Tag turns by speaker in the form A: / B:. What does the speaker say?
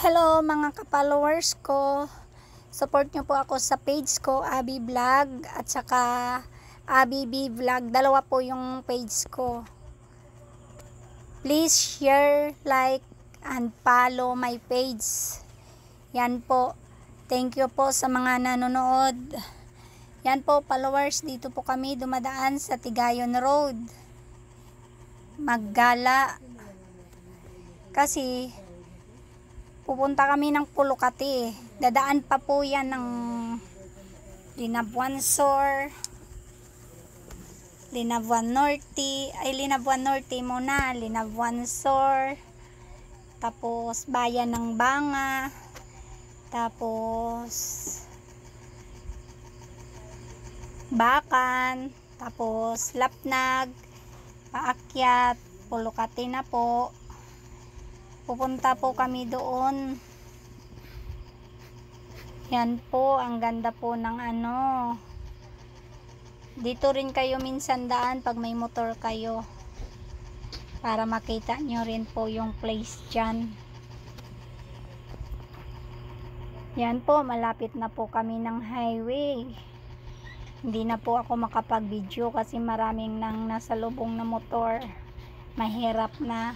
A: Hello mga ka-followers ko. Support nyo po ako sa page ko, Abby Vlog at saka Abby B Vlog. Dalawa po yung page ko. Please share, like, and follow my page. Yan po. Thank you po sa mga nanonood. Yan po followers, dito po kami dumadaan sa Tigayon Road. Maggala. Kasi pupunta kami ng Pulocati. Dadaan pa po yan ng Linabuan Sur, Linabuan Norte, Linabuan Norte muna, Linabuan Sur, tapos Bayan ng Banga, tapos Bakan, tapos Lapnag, paakyat, Pulocati na po. Pupunta po kami doon. Yan po, ang ganda po ng dito rin kayo minsan daan pag may motor kayo, para makita nyo rin po yung place dyan. Yan po, malapit na po kami ng highway. Hindi na po ako makapag video kasi maraming nang nasa lubong na motor. Mahirap na.